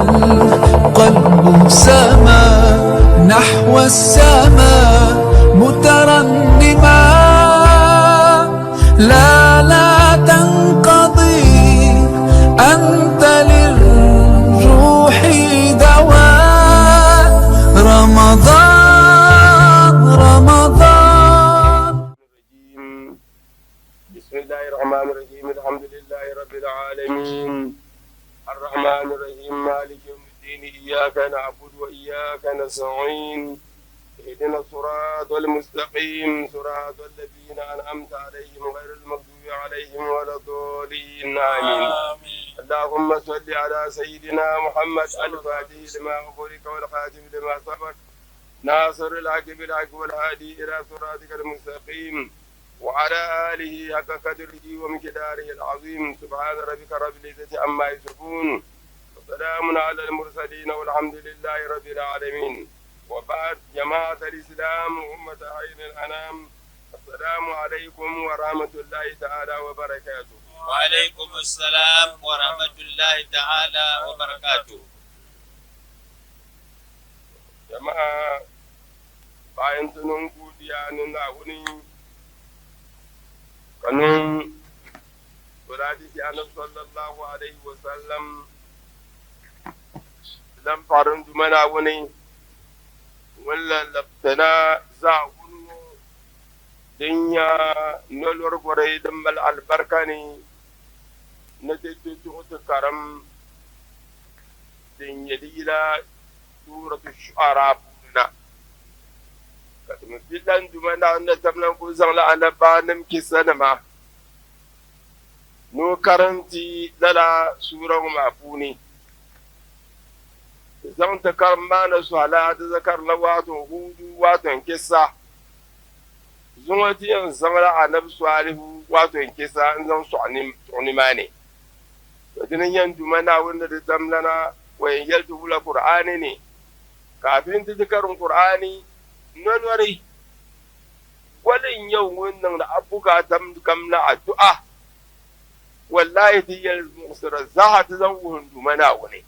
والقلب سما نحو السماء مترنما. لا تنقضي أنت للروح دواء. رمضان. بسم الله الرحمن الرحيم. الحمد لله رب العالمين الرحمن الرحيم مالك يوم الدين. إياك نعبد وإياك نستعين. اهدنا الصراط المستقيم صراط الذين أنعمت عليهم غير المغضوب عليهم ولا الضالين. آمين. اللهم صل على سيدنا محمد الفاتح لما أغلق والخاتم لما سبق ناصر الحق بالحق والهادي إلى صراطك المستقيم وعلى آله حق قدره ومقداره العظيم. سبحان ربك رب العزة عما يصفون وسلام على المرسلين والحمد لله رب العالمين. وبعد جماعة الإسلام وأمة خير الأنام، السلام عليكم ورحمة الله تعالى وبركاته. وعليكم السلام ورحمة الله تعالى وبركاته. جماعة bayan tunan godiya na wuni kanun turadi ki annabi sallallahu alaihi wa sallam dan farin dumana wuni wala labtana za wuni dinya nolor gore dan mal albarkani na tettu karam dinya dila suratul shu'ara na bidan dumana wanda tamlan ko zan la anaba nam kisanama no karanti lala suran mafuni zan ta karma na sala da zakar la wato hudu wato kissa zumati yan zan la anab salihu wato kissa zan su'ani mane to dinan yan dumana wanda da tamlana wayan yaltu la qur'ani ne kafin ta zikarin qur'ani non wari walin yau wannan da abuka kam na addu'a wallahi diyal musra zaha ta zan hundu mana wani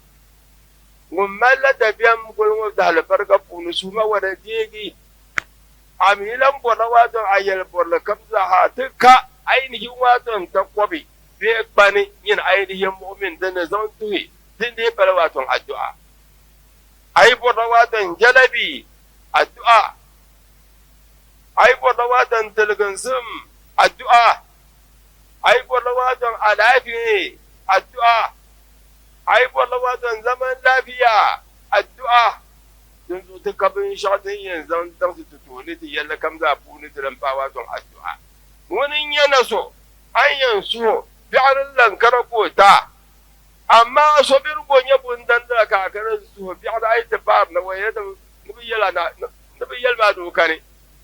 gumalla da biyan gulmu da albarka bunu su ma wada digi amilan bona wato ayal borla kamza ha tuka ainihin wato takwabi be bani yin ainihin mu'min da na zan tuhi din da bala wato addu'a ai bona wato jalabi addu'a ai borla watan talgansum addu'a ai borla watan alafi addu'a ai borla watan zaman lafiya addu'a dun zo ta kabin shatin yanzu dan su tutuli ta yalla kam za funi tiran fa watan addu'a wani yana so an yansu fi'arin lankara kota amma so bir gonye bundan da kakarar su fi'ar ai tabar na waye da nabiyala na nabiyal ma dokane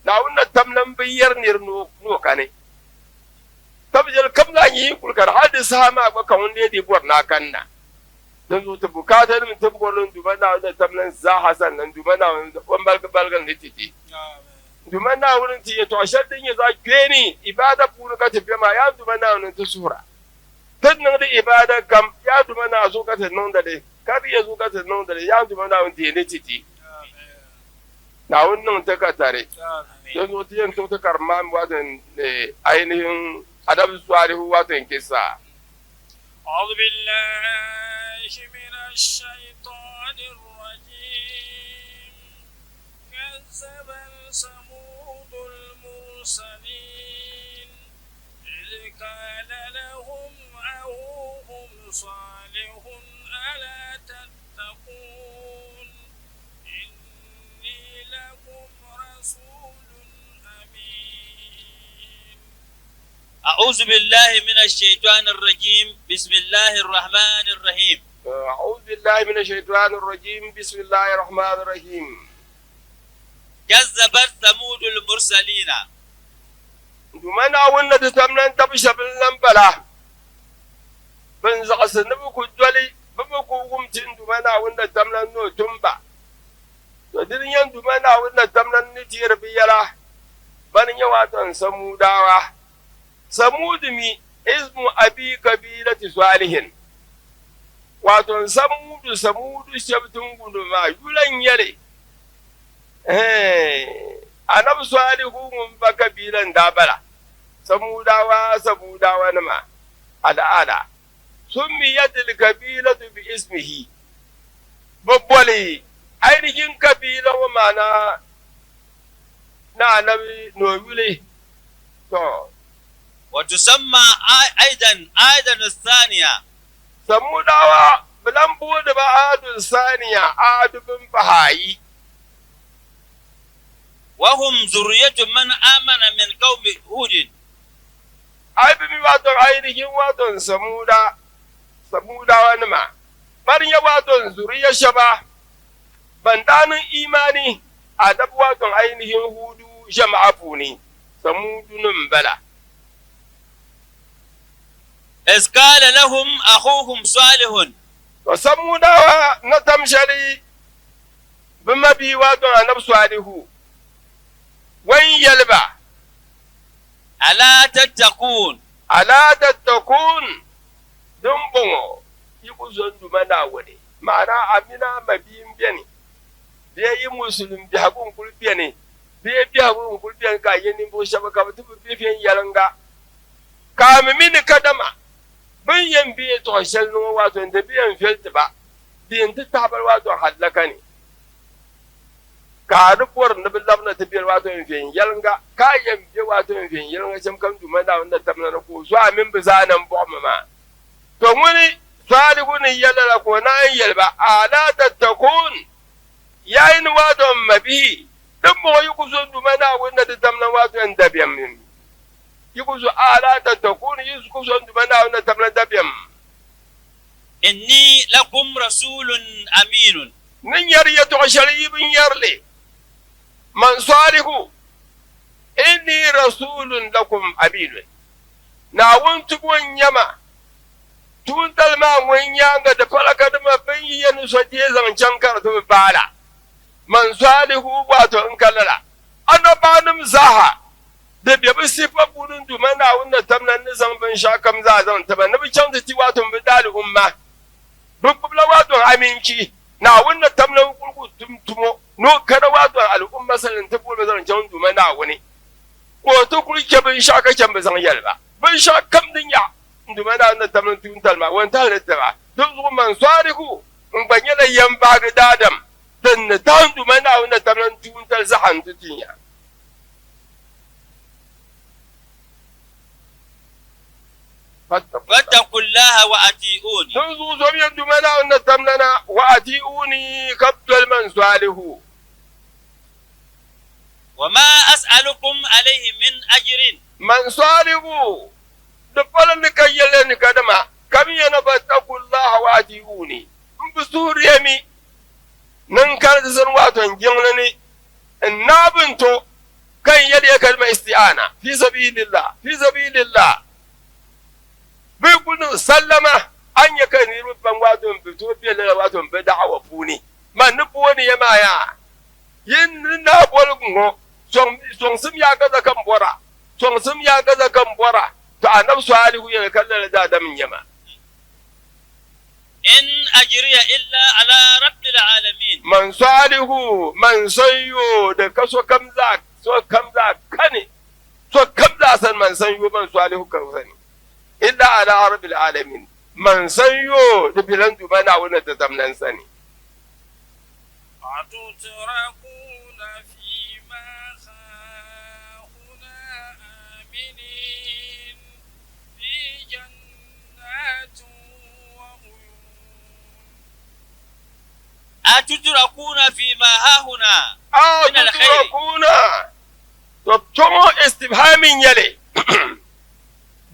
na wunna tamlan biyar nir no kane tabjal kamla yi kulkar hadisa ma ba kan wanda yake bor na kanna dan zo ta bukatar min tabgolon dumana da tamlan za hasan nan dumana wan balgan lititi dumana wurin ti to shaddin ya za geni ibada kunu ka tafi ma ya dumana nan ta sura tan nan da ibada kam ya dumana zo ka tan nan da dai kar ya zo ka tan nan da ya dumana nan ti lititi na wannan ta ka tare don wata yin ta karma watan ainihin adab suwarihu watan kisa. أعوذ بالله من الشيطان الرجيم. كذب ثمود المرسلين إذ قال لهم أخوهم صالح ألا تتقون إني لكم رسول أمين. أعوذ بالله من الشيطان الرجيم. بسم الله الرحمن الرحيم. أعوذ بالله من الشيطان الرجيم. بسم الله الرحمن الرحيم. كذبت ثمود المرسلين. دمنا ونا تتمنى تبشر بالنبلة بنزق سنبكو الدولي بمكو قمتين دمنا ونا تمنى نو تنبع الدنيا دمنا ونا تمنى نتير بيلا بني واتن سموداوا. سمود مي اسم أبي قبيلة صالح wato samudu shabtun guduma yulan yare annabi salihu mun ba kabilan dabara samudawa nama al'ada summiyatil kabilatu bi ismihi babbali ainihin kabila wa mana na annabi noyule to وتسمى أيضا الثانية samudawa bilan bude ba adun saniya adubin bahayi وهم ذرية من آمن من قوم هود ai bi waton ainihin waton samudawa nima barin ya waton zuriya shaba bandanin imani a dab waton ainihin hudu jama'afu ne samudunin bala إذ قال لهم أخوهم صالح to samudawa na tamshari bima bi waton annabi salihu wan yalba ألا تتقون ala tattakun dun bongo yiku zondu mana wani ma'ana amina mabiyin biyani biya yi musulun bi hakun kulbiya ne biya bi hakun kulbiya ka yi nimbo shaba ka mutu bifiyan yalanga ka mini kadama bin yan biya to shal no wato da biyan filti ba biyan ta tabar wato hallaka ne ka rubuwar na billabna ta biyar wato in yalanga ka yan biya wato in yalanga jam kam duma da wanda tamna na ko so amin bizanan bomma ma to muni salihu ne yalala ko na yalba ala tattakun yayin wato mabi dan mo yi kuzo duma da wanda da tamna wato in dabiyan min yi kuzo ala tattakun yi kuzo duma da wanda tamna dabiyan إني لكم رسول أمين nin yar ya to shari bin yarle man salihu inni rasulun lakum abidun na wuntu gun yama tun talma mun yanga da falaka da mabin yin so je zancan karatu bala man salihu wato in kallala annabanum zaha da bibi sifa budun dumana wannan tamnan nizan ban shakam za zan taba nabi can ti wato bi dali umma bubla wato aminci na wannan tamnan kurku tumtumo no kada wato al'umma sanin ta bulbe zan can dumana wani ko to kulke bin shaka can ba zan yalba bin shakam din ya dumana wannan tamnan tun talma wanta halitta ba duk zuwa man salihu in banye da yan bagdadam dan ta dumana wannan tamnan tun tal zahan tutinya فاتقوا الله وأطيعوني تنزو زوميا دمنا ونتمننا وأتيئوني قبل المن صالحو وما أسألكم عليه من أجر من صالحو دفل نكيلن كدما كم ينفتقوا الله وأتيئوني بسور يمي ننكر تسنوات جنلني النابنتو كي يدي كلمة استعانة في سبيل الله في سبيل الله bai gudun sallama an ya kai ni rubban wato fito biya da wato bai da'awa funi man nufu wani ya maya yin na bolgungo son sum ya gaza kan bora son sum ya gaza kan bora to annabi salihu ya kallala da damin yama إن أجري إلا على رب العالمين man salihu man sayyo da kaso kamza kane so kamza san man sayyo man salihu kan sani illa ala rabbil alamin man sanyo da bilan dumana wannan da zamnan sani atutrakuna fi ma khahuna aminin fi jannatin wa uyun أتتركون فيما هاهنا من الخير atutrakuna to tomo istifhamin yale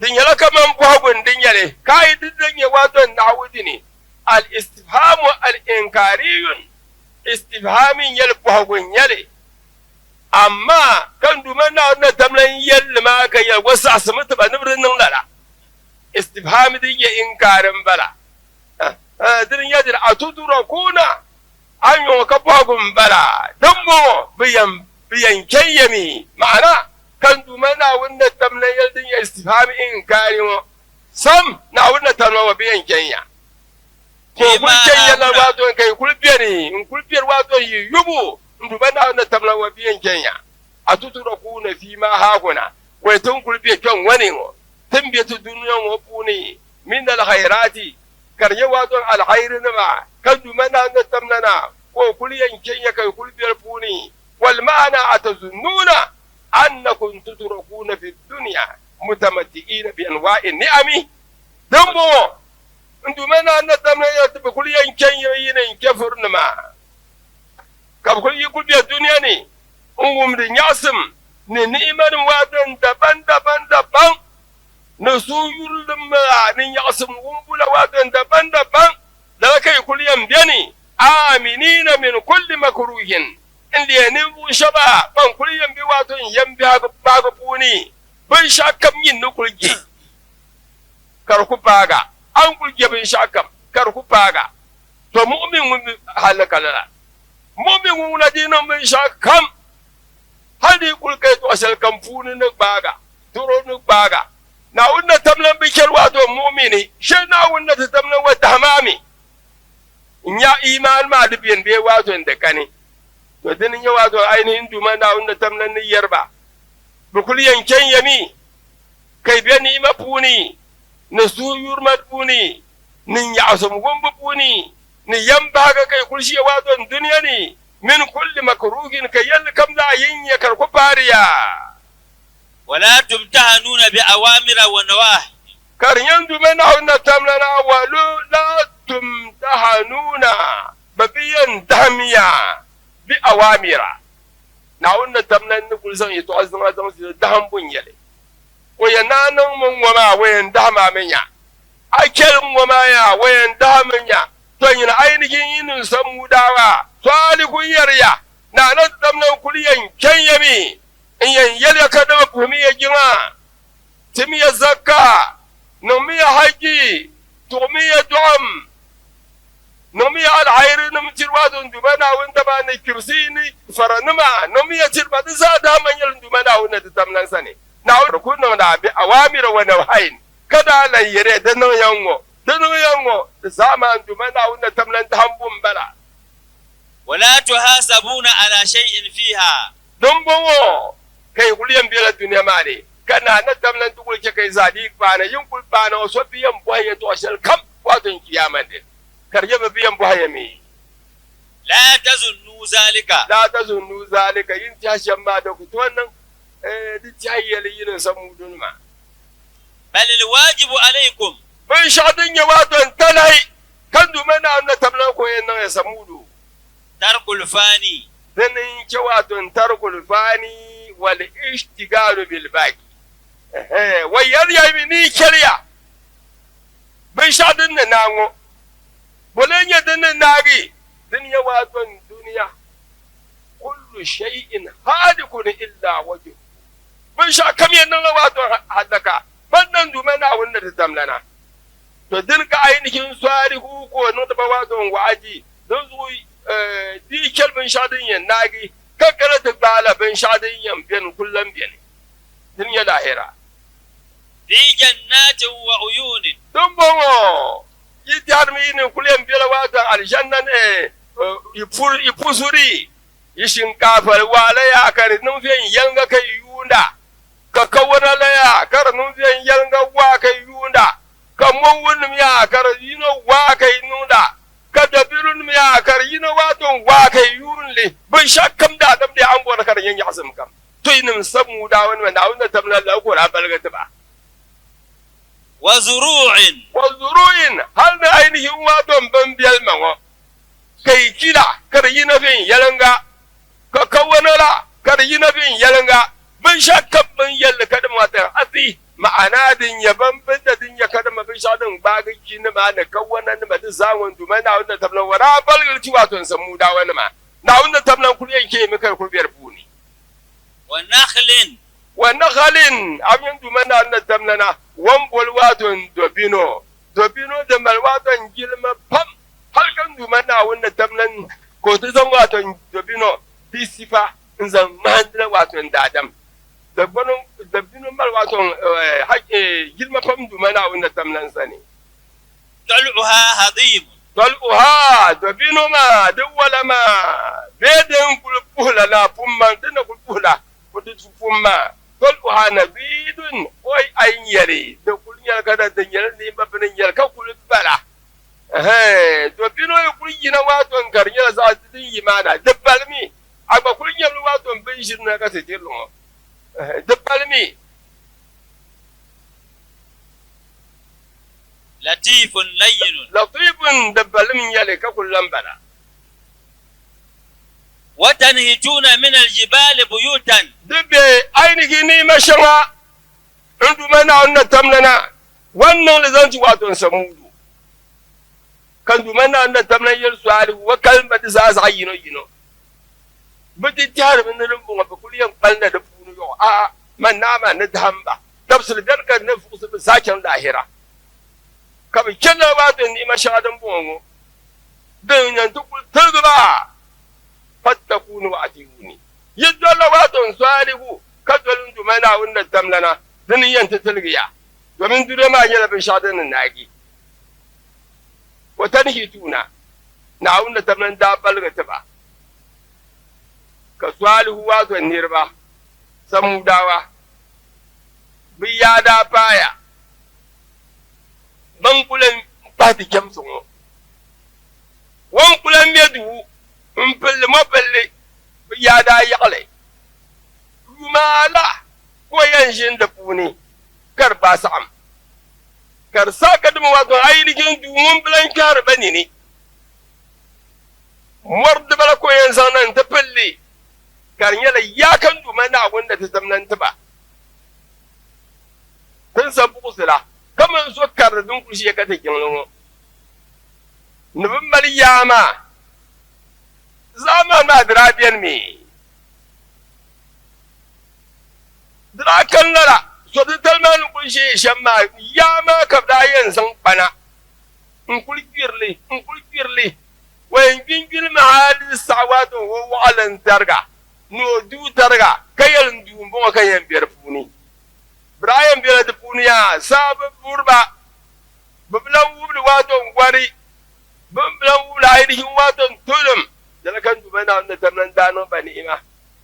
din yala kaman buhagun din yale kai din ya wato nahudi ne al istifhamu al inkariyun istifhamin yal buhagun yale amma kan duman na wannan tamlan yal ma ka ya wasu asmutu ba nubrin nan lala istifhami din ya inkarin bala din ya dir atudrakuna an yi ka buhagun bala dan mo biyan kayyami ma'ana kan dumana wannan tamlan yaldin ya istifhami in karimo sam na wannan tamlan wa biyan kenya ko kun kenya wato kai kulbiyani in kulbiyar wato yi yubu ndumana na tamla wa biyan kenya atutura kuna fi ma hakuna wai tun kulbiya kyan wani ngo tambiya tu duniyan wa puni min al khairati karye wato al khairin ma kan dumana na tamlana ko kuliyan kenya kai kulbiyar puni wal ma'ana atazunnuna annakum tutrakuna fi dunya mutamatti'ina bi anwa'in ni'ami dambo ndumana na tamna ya tabi kuliyan kenya yin kafirna ma kab kulli kulbiya duniya ne ungumrin yasim ne ni'imar wadan daban na su yullum nin yasim gumbula wadan daban da kai kuliyan biyani aminina min kulli makruhin inda ya nibu shaba ban kuliyan bi wato yan bi baga puni ban shakam yin nukulge karku baga an kulge ban shakam karku baga to mu'min mun halaka lala mu'min mun ladina ban shakam hadi kulkai to asal kampuni na baga turo na baga na wunna tamlan bikel wato mu'mini she na wunna tamlan wa tamami nya iman ma dubiyan be wato da kane to din ya wato ainihin duma na wunna tamlan ni yarba bukul yanken yami kai be ni mapuni na su yurmat puni nin ya asum gombu puni ni yamba ga kai kulshi wato duniya ni min kulli makruhin kai yalla kam za yin ya karku fariya wala tumtahanuna bi awamira wa nawahi kar yanzu mana hunna tamlana walu la tumtahanuna babiyan damiya bi awamira na hunna tamlan ni kulsan yito azma zama su daham bunyale ko yananan mun wama wayan dama menya akel wama ya wayan damanya to yin ainihin yin samudawa salikun yarya na nan tamlan kuliyan kenyami in yan yalya kada fumi ya jima timi ya zakka nomi ya haji tomi ya dom nomi ya alhairi nomi tirwa don dumana wanda ba ne kirsini faranuma nomi ya tirba za da manyan dumana wanda ta tamlan sane na wanda kunno da bi awamira wa nawahin kada lan yare da no yango da zaman dumana wanda tamlan ta hambun bala wala tuhasabuna ala shay'in fiha don bongo kai kuliyan biyar duniya ma ne kana na tamlan tukul ke kai zadi bana yin kul bana so biyan buhaye to ashal kam wato kiyama din karje ba biyan buhaye me la tazunnu zalika yin tashan ma da ku to wannan di tayyali yin samudun ma bal alwajibu alaykum ban shadin ya wato talai kan dumana na tamlan ko yin nan ya samudu tarkul fani danin ke wato tarkul fani wal ishtigalu bil baqi wayar ya ni kariya bin shadin na nango bolenya din nagi din ya wato duniya kullu shay'in hadikun illa wajh bin sha kamyan nan wato hadaka bannan dumana wanda ta tamlana to din ka ainihin sarihu ko no da wato waji don zu di kelbin shadin yan nagi kakara da balabin shadin yan biyan kullum biyan din ya lahira fi jannatin wa uyunin dun bongo yiti harmi ne kullum biyan wata aljanna ne ifusuri yishin kafar walaya kar nufin yanga kai yunda ka kawana laya kar nufin yanga wa kai yunda ka mawun ya kar yino wa kai nunda ka dabirun ya kar yino waton wa kai yunle bin shakkam da adam da an gona kar yan yasum kam to inin samu da wani wanda wanda tamla la ko ra balgata ba wa zuru'in hal da ainihin waton ban biyal mango kai kila kar yino bin yalanga ka kawana la kar yino bin yalanga bin shakkam bin yalla kada mata asi ma'ana din yaban bidda din ya kada mabin shadin bagaki ne ma da kawana ne ma da zawon duma na wanda tablan wara balgal ci wato samu da wani ma na wanda tablan kuri yake mi kai kurbiyar buni wa nakhlin amin duma na wanda tablana wan bol wato dobino da mal wato gilma pam halkan duma na wanda tablan ko ta zan wato dobino bisifa in zan mandra wato dadam da binin mal wato gilma fam dumana wanda tamlan sani tal'uha hadim طلقها دبينما دولما بيدن كل بولا لا بوما دنا كل بولا كل فوما طلقها نبيد وي أين يري دكول يلكا دنيل دي ببن يلكا كل بلا دبينو يقول ينوات وانكر يلزا دي يمانا دبالمي أبا كل يلوات وانبيشرنا كتير لهم دبالمي لطيف لين لطيف دبالمي يلكا كل لمبلا وتنهجون من الجبال بيوتا دبي أين جيني مشوا عندما أن تملنا وأن لزنت واتون سمودو كان دمنا أن تملنا يرسل وكلمة زاز عينو بدي تعرف من الأمور بكل يوم قلنا دفون يو من نام ندهم با تبصر ذلك النفوس بساكن لاهرة كم كنا واتون مشوا دمبونو دنيا تقول تغبا فاتقون وأطيعوني يدل واتون صالحو كدل دمنا وأن تملنا دنيا تتلقيا ومن دون ما يلبن شادن الناقي وتنهيتونا نعون تمن دابل غتبا كسوال هو النيربا سموداوا بيادا بايا بنقولن باتي كمسون وانقولن يدو مبل مبل بيادا يقلي ما لا وينشن دفوني كربا سام كرسا كدم واتو عينيكين دومون بلان كاربانيني مرد بلا كو ينسان تبلي كارنيلا ياكن دومنا وندا تزمنن تبا تنسى بوسلا كما سو كار دون كلشي كتا كينلو نبم مرياما زمان ما درابين مي دراكن لا سوتي تلمان كلشي شما ياما كبداين سان بنا نقول كيرلي وين جنجل معاد السعوات وهو على ترجع نو دو ترجع كيل دو مو كيل بيرفوني برايم بيرفوني يا ساب بوربا ببلاو بلواتو واري ببلاو لايري واتو تولم دلكن دبنا نتمنى دانو بنيما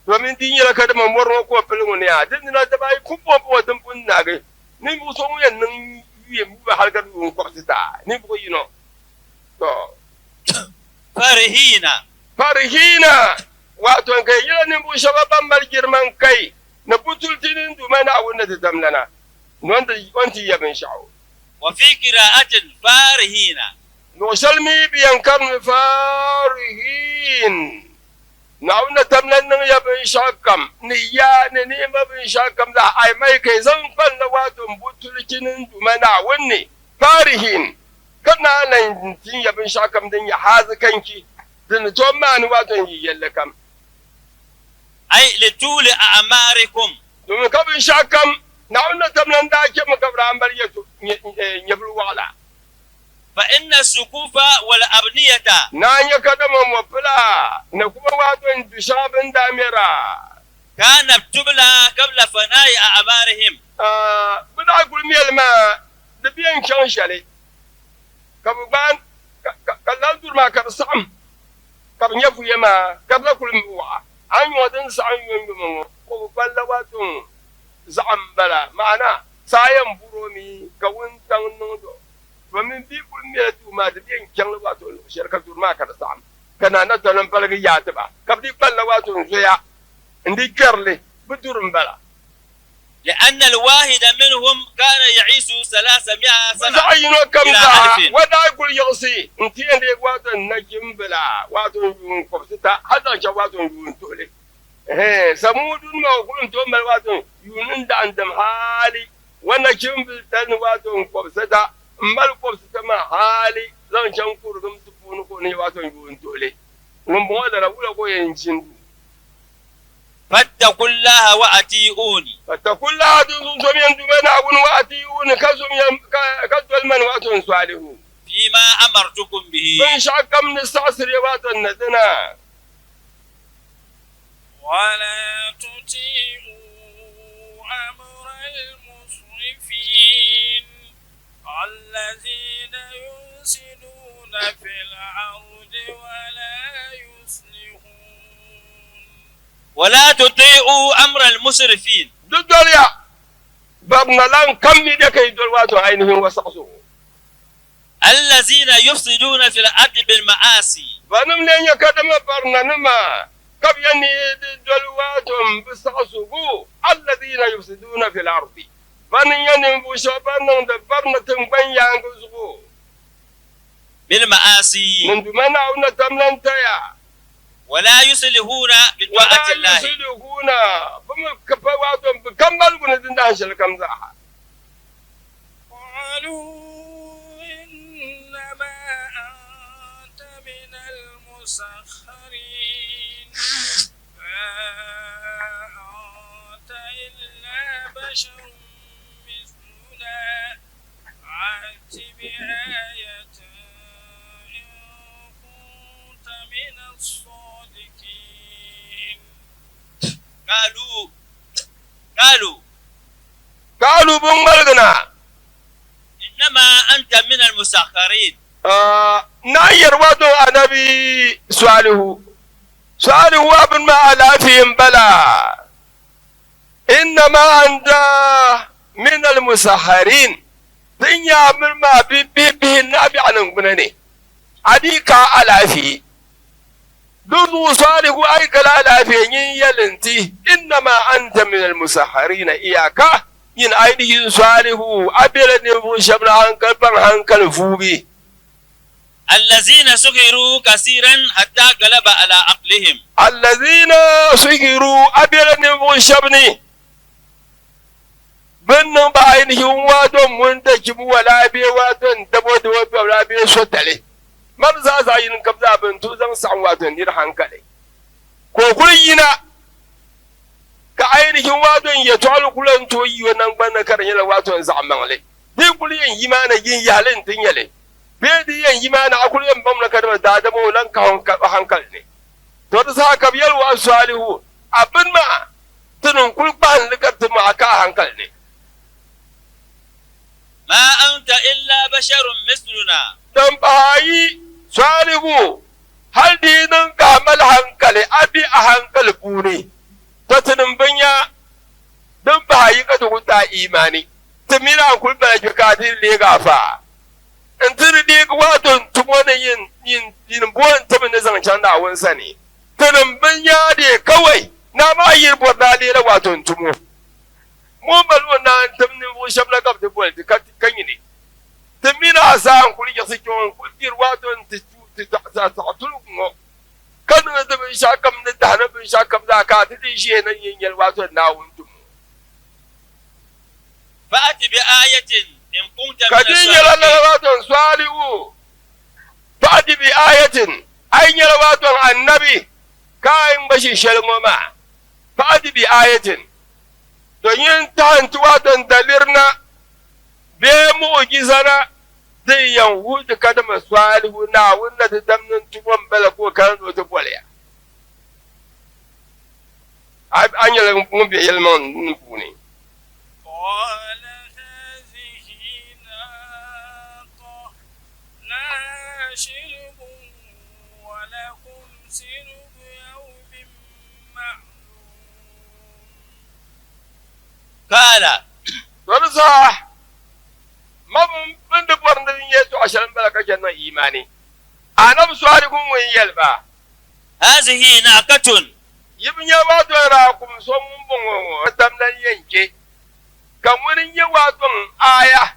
domin din yara kada mamor ko filin ne a din na da bai kubbo bo dan bun na ga ni bu so yan nan yuye mu ba halgar dun ko ta ni bu yino to farihina wato kai yara ni bu shababan mal girman kai na butultinin dumana wanda ta damlana non da wanti ya bin sha'u wa fi qira'atin farihina no shalmi biyan kan farihin نعونا تملنا يا بن شاكم نيا ما بن شاكم لا أي ما يكي زنفن لواتم بطلتين دمنا وني فارهين كنا ننتين يا بن شاكم دنيا هذا كنكي دن توما نواتن يلكم أي لطول أعماركم دم كبن شاكم نعونا تملنا داكي مكبران بريتو يبلو على فإن السقوف والأبنية نان يكدم وفلا نكما واتن بشاب دامرا كانت تبلى قبل فناء أعمارهم بدا أقول ميل ما دبيان كان شالي كبان كلال دور ما كرسام كبن يفو يما قبل كل مبوع عن ودن سعين يمو كبان لواتن زعم بلا معنا سايم برومي كون تنودو ومن بيقول ميلتو ما تبين كان لواتو شركة دورما كرسام كنا نتلم بلغي ياتبا كبدي بل لواتو زيا عندي كرلي بدور مبلا لأن الواحد منهم كان يعيش 300 سنة زعينو كم ذا ودا يقول يغسي انتي عندي واتو نجم بلا واتو يون كبستا هذا جواتو يون تولي سمود ما يقولون توم واتو يون عندهم حالي ونجم بلتن واتو كبستا mbal ko sama hali zan can kurgum tufunu ko ne wato yun dole mun bo da rawula ko yancin fattaqullaha wa atiuni fattaqullaha dun so mi andu mana abun wa atiuni kasum yam kadwal man wato salihu fima amartukum bihi ban shakam nisasir wato nadana wala tuti'u amra al-musrifin الذين ينسلون في الأرض ولا يصلحون ولا تطيعوا أمر المسرفين دوليا بابنا لان كم يدك يدول واتو عينهم وسقسوا الذين يفسدون في الأرض بالمعاصي فنم لين يكدم برنا نما كم يعني دول واتو بسقسوا الذين يفسدون في الأرض فن يعني بوشابان برنا تنبين يانغزوا بالمعاصي من دمنا أو نتمنى تيا ولا يصلحون بطاعة الله ولا يصلحون بمكفواتهم بكمل بندنا شلكم زاحا قالوا إنما أنت من المسخرين ما أنت إلا بشر مثلنا فأت بآية إن كنت من الصادقين قالوا بمبلغنا إنما أنت من المسخرين ناير وادو النبي سؤاله وابن ما على فيهم بلا إنما أنت من المسخرين دنيا من ما به النبي عنهم بنني عديك على فيه دون صالح أي كلا على فيه يلنتي إنما أنت من المسخرين إياك yin ainihin salihu abela ne bu shabla hankal ban hankal fubi allazina suhiru kasiran hatta galaba ala aqlihim allazina suhiru abela ne bu shabni bannan ba ainihin wadon mun da kibu wala be wadon dabo da wala be sotale mar za yin kabza ban tu zan san wadon dir hankali ko kullina ka ainihin wadon ya tolu kulan to yi wannan bana karan yala wadon zaman le ni kuliyan yimana yin yalin tin yale be di yin yimana akuliyan bamna kadama da da mo lan ka hankal ne to da sa ka biyal wa salihu abin ma tunun kulban likat ma aka hankal ne ma anta illa basharun misluna dan bayi salihu hal dinin kamal hankali abi a hankal bune tatinin banya don ba yi ka tukuta imani timina kulba ki kadin le gafa in tiri de wato tumo ne yin buwan tamin zan can da won sani tinin banya de kawai na ma yi borda le wato tumo mu balu na tamin bu shabla kaf de bol kan yi ne timina sa an kuli ya sikon kulir wato ta tulungo kan da bin shakam da dana bin shakam da ka tidin shi nan yin yalwato na wuntum fa'ati bi ayatin in kunta min kadin yalwato salihu fa'ati bi ayatin ayin yalwato annabi kayin bashi shalmoma fa'ati bi ayatin don yin tantuwa don dalirna be mu'jizana zai yanhu da kada masalihu na wanda ta damnin tukon bala ko kan wata kwalya an yi mun bi ilman nufu ne قال هذه ناقة لها شرب ولكم شرب يوم معلوم قال wani sa mabin da kwanan yesu a shirin balaka jannan imani a nan su hari kun wani yalba hazihi naqatun yibin ya ba to ra kun so mun bon tamnan yanke kan wurin yi waton aya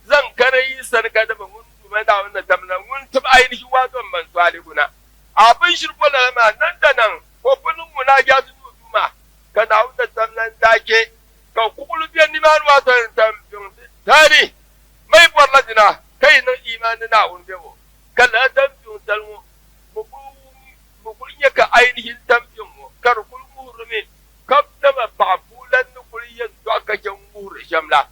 zan kare yi sarka da mun kuma da wannan tamnan mun tub ainihi waton ban salihuna abin shirko da ma nan da nan ko funin mu na ga su duma kana wuta tamnan dake ka kukulu biyan ni man waton tamfin tari mai barladina kai nan imani na undewo kala tamfin talmu mu kunya ka ainihin tamfin mu kar kulmu rume kab da babulan kuliyan to aka jan mur shamla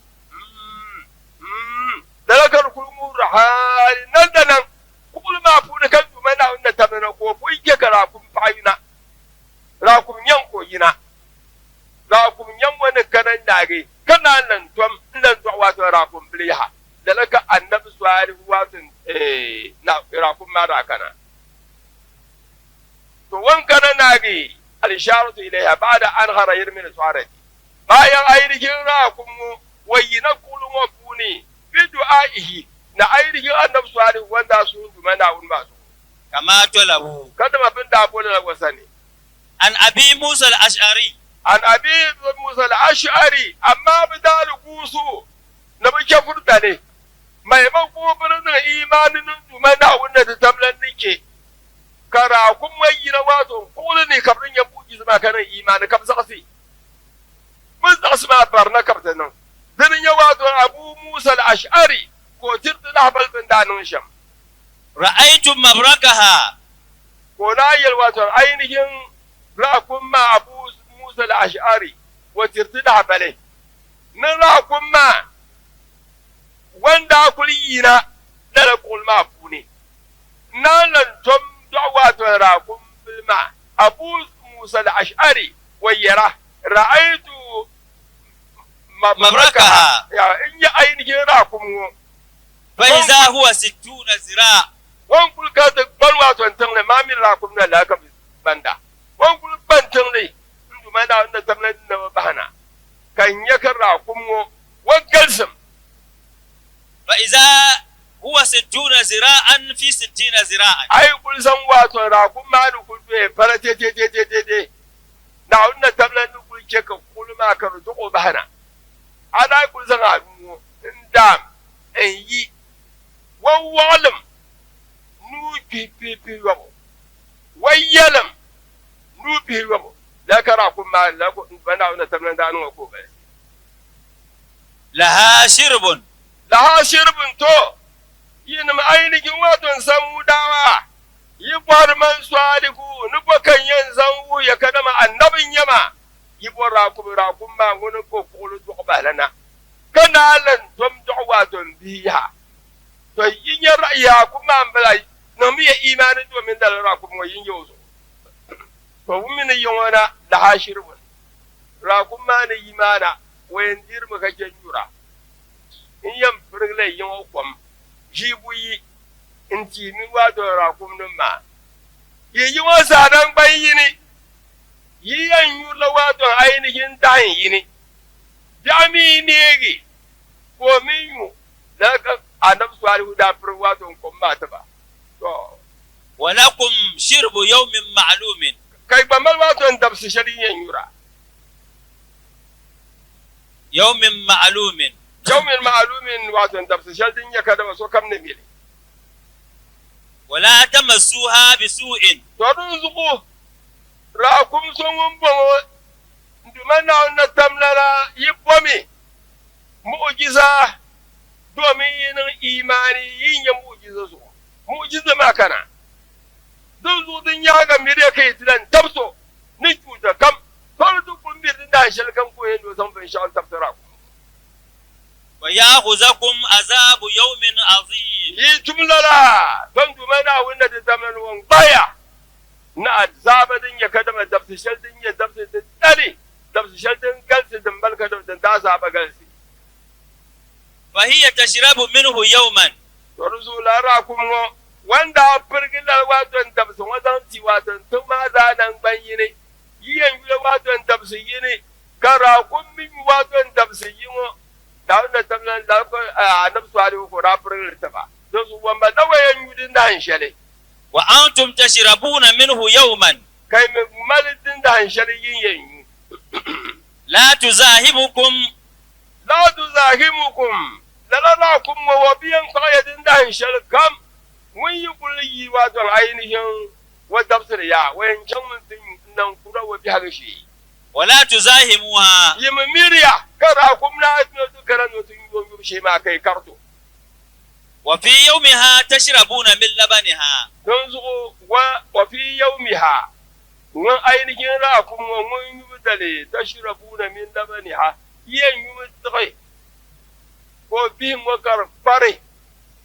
da kar kulmu rahal nan da nan kukul ma fu da kan kuma na wannan tamana ko fu yake kara kun fayina ra kun yan ko yina ra kun yan wani kanan dage kana nan tom nan to wato ra kun bliha da laka annabi su'ali watun na rakum ma da kana to wankana nagi al-isharatu ilayha ba'da an gharayir min su'arati bayan ainihin rakum wayina kulun wa kuni bi du'aihi na ainihin annabi su'ali wanda su dumana un ba su كما طلبوا kada mabin da abu da wasani عن أبي موسى الأشعري an abi musa al-ash'ari amma bidal gusu na bike furta ne mai makobirin imanin dumana wanda ta tablan nike kara kun wayyina wato kullu ne kabrin ya buki zama kanan imani kam sakasi mun asma barna kabtan nan dan ya wato abu musa al-ash'ari ko tirda habal bin danun sham رأيت مبركها ko na yalwato ainihin ra'akun ma abu musa al-ash'ari wa tirda habale nan ra'akun ma wanda kuliyina da kulma fune nan lan tom da'wato ra'akun bilma abu musa al-ash'ari wa yara ra'aytu مبركها ya in ya ainihin ra'akun فإذا هو 60 ذراع wan kul ka da balwa to tan ne mamin ra'akun na la ka banda wan kul bantan ne indu mana wanda tamlan na bahana kan ya kan ra'akun wan galsam فإذا هو 60 ذراعا في 60 ذراعا ai kul san wato ra'akun ma du kul be farate te na wanda tamlan du kul ke ka kul ma ka rutu ko bahana ana kul san adu indam en yi wan walam nu pi wabo wayalam nu pi wabo la kara kun ma la ko bana wanda tamlan da anu ko bai لها شرب laha shirbin to yin ma ainihin waton samu dawa yi barman swaliku nufa kan yin zangu ya kada ma annabin yama yi bora kun ma wani ko kulu duk balana kana lan tom duk waton biya to yin ya ra'ya kuma balai na mi ya imanin domin da rakun wa yin yau to min yona laha shirbin rakun ma ne imana wayan dirmu kake jura in yan firle yin okwam jibuyi in ti mi wato rakum nun ma yi wa sadan ban yini yi yan yula wato ainihin tayin yini jami negi ko min yu da ka anab swali da fir wato ko mata ba to ولكم شرب يوم معلوم kai ba mal wato dabsi shari'an yura يوم معلوم yawmin ma'lumin wato dabsi shari'an ya kada so kam ne mili ولا تمسوها بسوء torun zuku rakum songun bongo ndumana na tamlara yibomi mu'jiza domin yin imani yin ya mu'jiza su mu'jiza ma kana dun zu din ya ga mire kai tilan tabso ni kuta kam fardu kun bir din da shalkan ko yendo san ban sha tabtara ku ويأخذكم عذاب يوم عظيم yi tumlara don dumana wanda da zaman wan baya na azabadin ya kadama dabsishal din ya dabsi da tsari dabsishal din galsi din balka da da zaba galsi فهي تشرب منه يوما to rusula ra kuma wanda firgilar waton dabsi wadan ti waton tuma da nan banyine yiyan gula waton dabsi yine kara kun min waton dabsi yimo da wanda tamlan da ko annabi sallallahu ko ra firgilar ta ba don su wamba dawayen yudin da hanshale وأنتم تشربون منه يوما kai mai malidin da hanshale yin yanyu لا تزاحمكم la tuzahimukum lalalakum wa biyan qayadin da hanshale kam mun yi kulli wato ainihin wa tafsir ya wayan can mun nan kura wa biya gashi ولا تزاحموها yi miriya kara kum na to karan to yi shi ma kai karto وفي يومها تشربون من لبنها don zuko wa fi yawmiha mun ainihin ra kuma mun yi dale tashrabuna min labaniha yen yi mutqai ko bi mu kar pare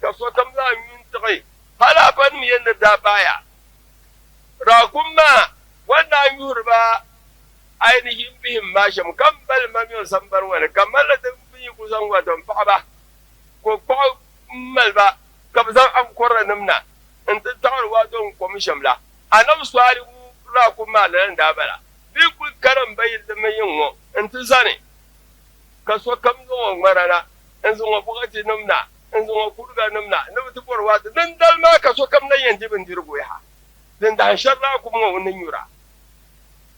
ka so tam za min tqai hala ban mi yanda da baya ra kuma wannan yurba ainihin bihim masham kambal mamiyon sambar wani kammala da bi kusan watan fa ba ko malba kabzan an korra namna in ta tawar wato commission la anam swali ra kuma lan da bala bi ku karam bayin da mai yin in ta zane ka so kam zo marana in zo bukati namna in zo kurga namna na mutu korwa dan dalma ka so kam nan yanzu bin dirgo ya dan da sharra kuma wannan yura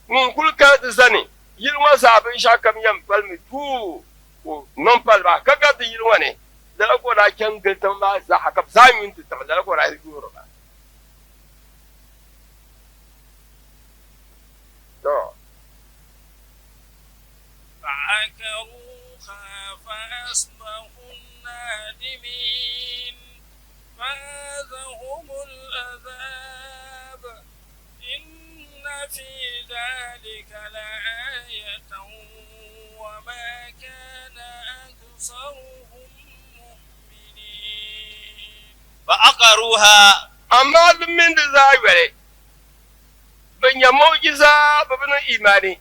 mun kulka ta zane yilwa sabin shakam yan palmi tu ko non palba kaga da yilwa ne da ko da kan gatan ba za haka zamin ta da ko da yuro ba to فعكروها فأصبحوا نادمين فأخذهم العذاب إن في ذلك لآية وما كان أكثرهم مؤمنين فعقروها amma min da za ware ban ya mu'jiza babban imani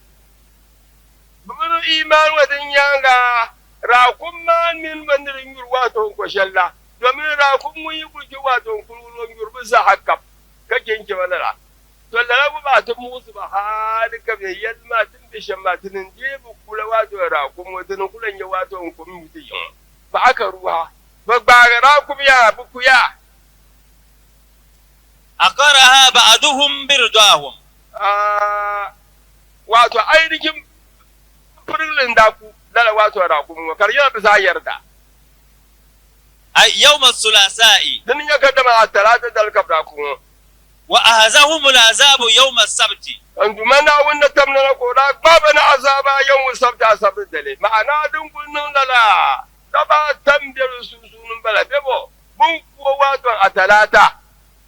wadan yanga rakun man min bandirin yurwa to ko shalla domin rakun mun yi buki wato kululon yurbi za hakka kake ke wala to lalabu ba ta musu ba har ka bai yalma tun da shamma tunin je bu kula wato rakun wadan kulan ya wato ko mi mutu yin ba aka ruwa ba ba rakun ya buku ya أقرها بعضهم برضاهم wato ainihin firilin daku dala wato rakun karya bisa yarda أي يوم الثلاثاء din ya kaddama a talata dal kabrakun وأهزهم العذاب يوم السبت an dumana wanda tamna na koda baba na azaba yawun sabta sabr dale ma'ana dungunin lala daba tamdir susunun bala bebo bun ko wato a talata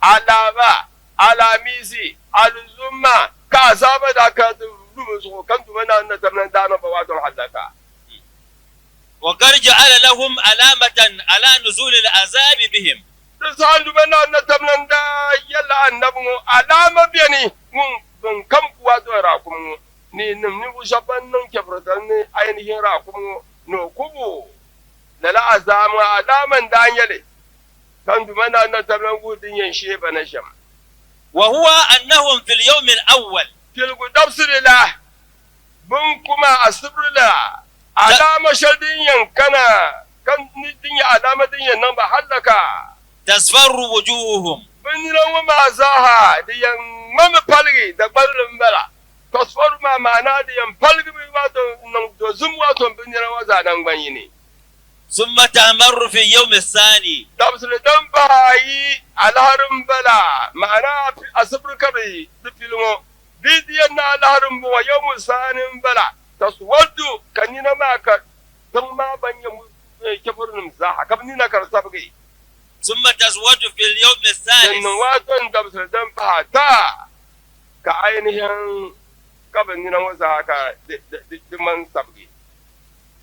alaba alamisi alzumma ka azaba da ka dubu su kan dumana na tamna dana ba wato halaka وقد جعل لهم علامة على نزول العذاب بهم san dumana na tamna da yalla annabu alama biyani mun kam wato rakum ni nimni ushaban nan kebratan ne ainihin rakum no kubu da la azama alaman danyale kan dumana na tamna gudin yan sheba na sham وهو أنهم في اليوم الأول tilgu dabsirila bun kuma asirila alama shadin yankana kan din ya alama din yan nan ba halaka تصفر وجوههم bin rawa ma zaha da yan mama palgi da barin bala tasfar ma ma'ana da yan palgi bi wato nan do zum wato bin rawa za dan gbanyi ne ثم تمر في اليوم الثاني dabsir dan bayi alharin bala ma'ana asibir kabi difilmo bidiyan na alharin bo yawmu sanin bala taswaddu kanina ma ka dan ma banya kafirnin zaha kabni na karsabgi ثم تزوج في اليوم الثالث sannan waton dabsir dan fata ka ainihin kabni na wasa ka diman sabgi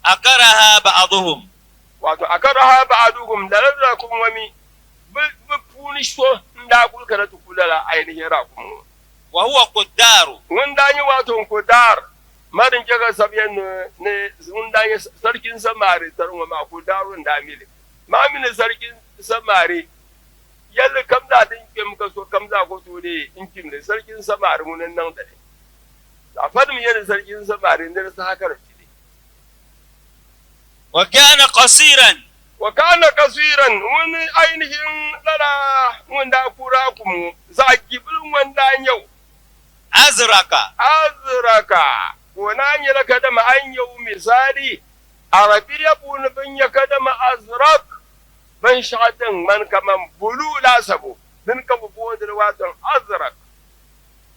أقرها بعضهم wato akaraha ba'duhum dalalakum wami bi punisho nda kulkana tukulala ainihin rakum وهو قدار wanda yi wato kudar marin kaga sabiyan ne wanda yi sarkin samari tarwa ma kudarun da mili ma mini sarkin samari yalla kamda din ke muka so kamda ko to ne inkin ne sarkin samari mun nan da ne a fadin yana sarkin samari ne sa haka rafi وكان قصيرا wa kana kasiran wani ainihin dala wanda kura kuma za gibilin wanda yau أزرق azraka wana yi laka da ma'an yau misali arabiya bunufin ya kada ma'azrak ban shaɗin man kaman bulu lasabo din ka bubu da watan azrak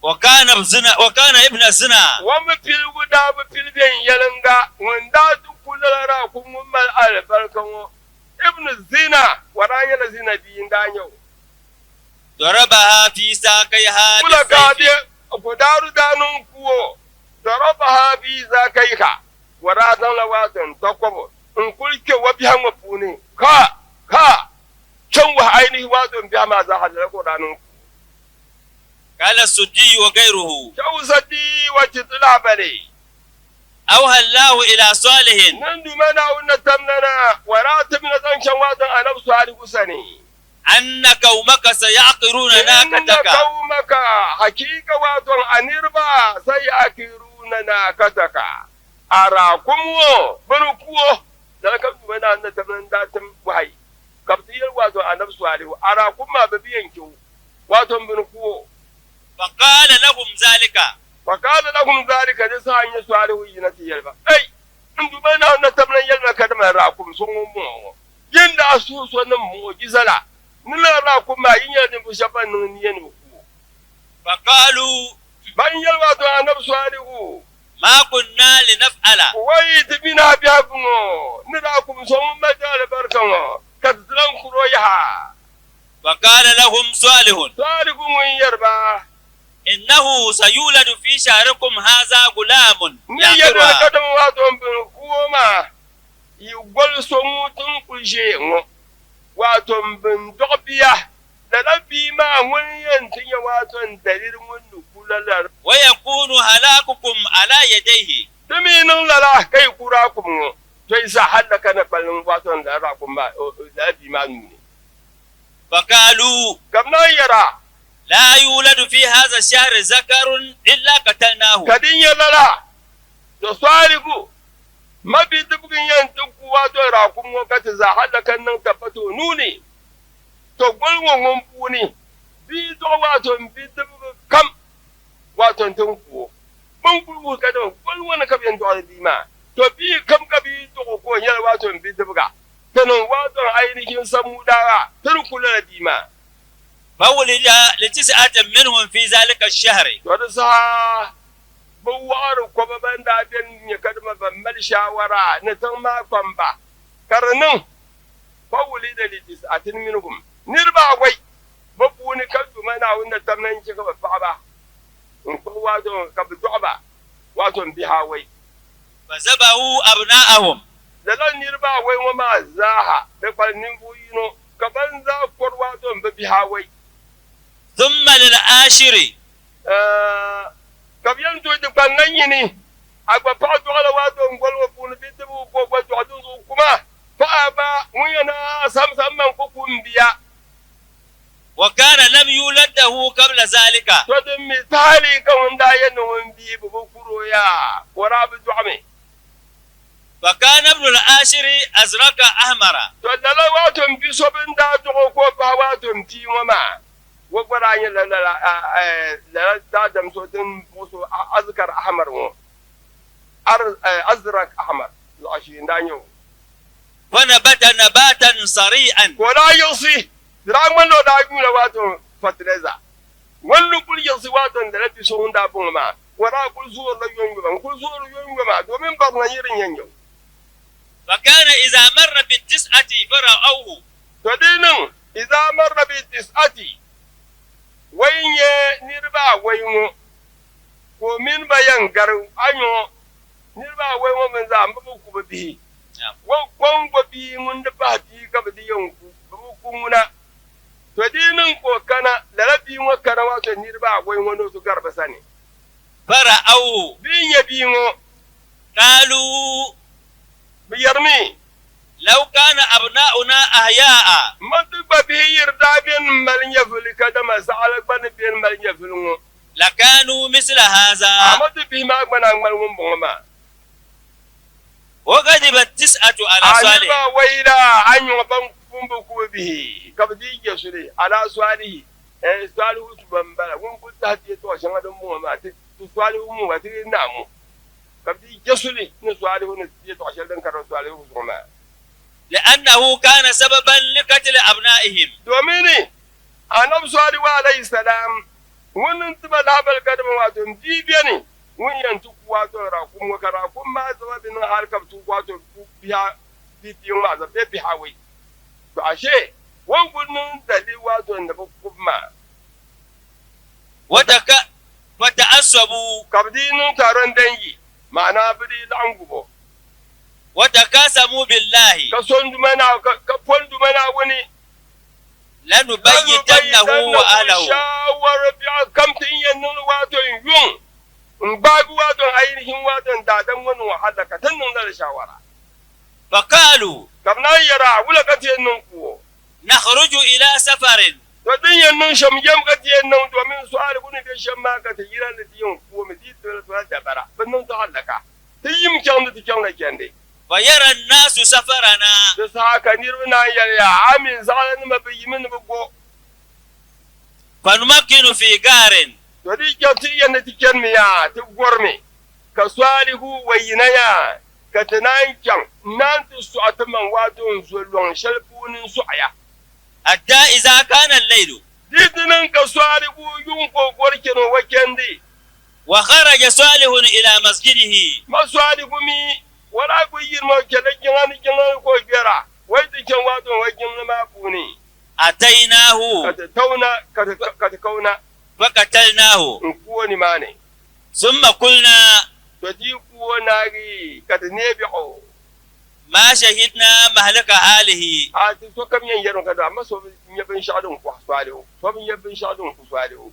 وكان ابن زنا wa mafil guda mafil bin yalanga wanda kulara kun mal albarkan ibn zina wana yi zina biyin da yau ضربها في ساقيها kula بالسيف gade gudaru danun kuwo darabaha bi zakaika wara dan lawatan takwabo in kulke wa bihan mafuni ka can wa ainihi wato biya ma za halala ko danun قال السدي وغيره shausati wa titla bale أوحى الله إلى صالح نندو منا ونتمننا وراتبنا تنشن واتن أنا بسؤال قسني أن قومك سيعقرون ناقتك إن قومك حقيقة واتن أنيربا سيعقرون ناقتك أراكم بنكو ذلك منا نتمنى داتم وهي كبتير واتن أنا بسؤال أراكم ما ببينكو واتن بنكو فقال لهم ذلك فقال لهم ذلك نساء يسؤاله ينتي يلبا أي أنتم بنا نتمنى يلبا كدما راكم سمو يند أسوس ونمو جزلا نلا راكم ما ينيا نبشبا نينو فقالوا بان يلبا تو أنا بسؤاله ما كنا لنفعل ويت بنا بيكم نراكم سمو مجال بركم كتلن خرويها فقال لهم صالح صالح يربا إنه سيولد في شهركم هذا غلام يا كدم واتون بنكوما يقول سموتن كل واتون بندقبيا دلبي ما وين تي واتون دليل من كل ويكون هلاككم على يديه دمين لا كي كراكم تيسا حلك نقبل واتون دراكم ما دلبي ما نوني فقالوا كم يرى لا يولد في هذا الشهر ذكر إلا قتلناه كدين يلا تصارفوا ما بيتبقى ينتقوا واتو راكم وقت زحل كنن تفتو نوني تقول ومبوني بيتو واتو بيتبقى كم واتو تنقوا منقوا كدو قل وانا كبين دوار ديما تو بي كم كبيتو كو يلا واتو بيتبقى تنو واتو عينيكين سمودا تنقوا لنا ديما فولد لتسعة منهم في ذلك الشهر ودسا بوار كوبان دابين يكدم بمل شاورا نتما كومبا كرنن فولد لتسعة منهم نربا وي ببوني كدو منا ون تمنن كيكا بابا ان واتو كبدوبا واتو بها وي فذبحوا أبناءهم للا نربا وي وما زاها بقال نيمبو ينو كبان ذا كور واتو بها وي ثم للعاشر كبيان تو دكان نيني اغبا فاتو على واتو نقول وبون بيتبو كو واتو ادو كما فابا وينا سمسم من كوكم بيا وكان لم يولد له قبل ذلك تدم مثالي كون داين وين بي بكرو يا وراب دعمي فكان ابن العاشر ازرق احمر تدلا واتو بيسوبن دا تو كو واتو تي وما وقراني لا دادم صوتن بوسو أذكر أحمر أزرق أحمر العشرين دانيو ونبت نباتا صريعا ولا يصي درامن لو دايمو واتو فترزا ولو كل يصي واتو دلبي سون دابون ما ولا كل زور لا يونغ كل زور يونغ ما دومين برنا يرين ينجو فكان إذا مر بالتسعة فرأوه تدين إذا مر بالتسعة وين نربا وين ومن بيان غرو انيو نربا وين من زام بكو بي وكون بي من دبا دي كبدي يونكو بكونا تدينن كو كانا لربي وكانا واتو نربا وين ونو تو غرب ساني فرأوه بين يبينو قالوا بيرمي لو كان أبناؤنا أحياء ما تبقى به يردابين مالين يفل كدما سعالك بان بين مالين يفلون لكانوا مثل هذا ما تبقى ما أكبر أكبر ومبهما وغضب التسعة على صالح أنيبا ويلا أن يغبن فنبكو به كبدي يسري على صالح صالح تبنبلا ونقول تهدي توشن هذا مهما تصالح مهما تري نامو كبدي يسري نصالح نسدي توشن دنكر صالح مهما لأنه كان سببا لقتل أبنائهم دوميني أنا بسؤالي عليه السلام وننتبه لهذا الكلام واتم دي بيني وين ينتقوا واتو راكم وكراكم ما سبب إن هالكم توقاتوا بها في يوم هذا بيحاوي فعشان وقلنا نتلي واتو نبكم ما وتعصبوا كبدين تارن دنجي معنا بدي لعنقبو وتقاسموا بالله كصندمنا كفندمنا وني لنبيتنه وأهله شاور بيا كم تين واتو يوم نباغ واتو عينهم واتو دادم ونو shawara فقالوا kam na yara wula katiyen nun kuwo نخرج إلى سفر to din yan nun sham jam katiyen nun to min su'al guni be sham ma ka ta yira da tiyon kuwo mi di to da bara ban nun ta halaka tiyim kyan da tiyan na kende فيرى الناس سفرنا da sa ka niruna ya amin zalan ma biyimin bugo فنمكن في غار to di katiyen da tiyan mi ya ti gorme ka swalihu wayinaya ka tanan kyan nan tu su atman wato zulon shalfunin su'aya حتى إذا كان الليل didinin ka swalihu yun kokor kino wakendi وخرج صالح إلى مسجده maswali gumi wala ku yirmo kele kingan kingan ko gera wai ti kan wato wakin ma buni أتيناه ka ta tauna ka ta kauna فقتلناه in kuwa ni mane ثم قلنا to di kuwa nagi ka ta nebi'o ما شهدنا مهلك أهله a ti so kam yan yaron ka da amma so yabin shadun ku swalihu so bin yabin shadun ku swalihu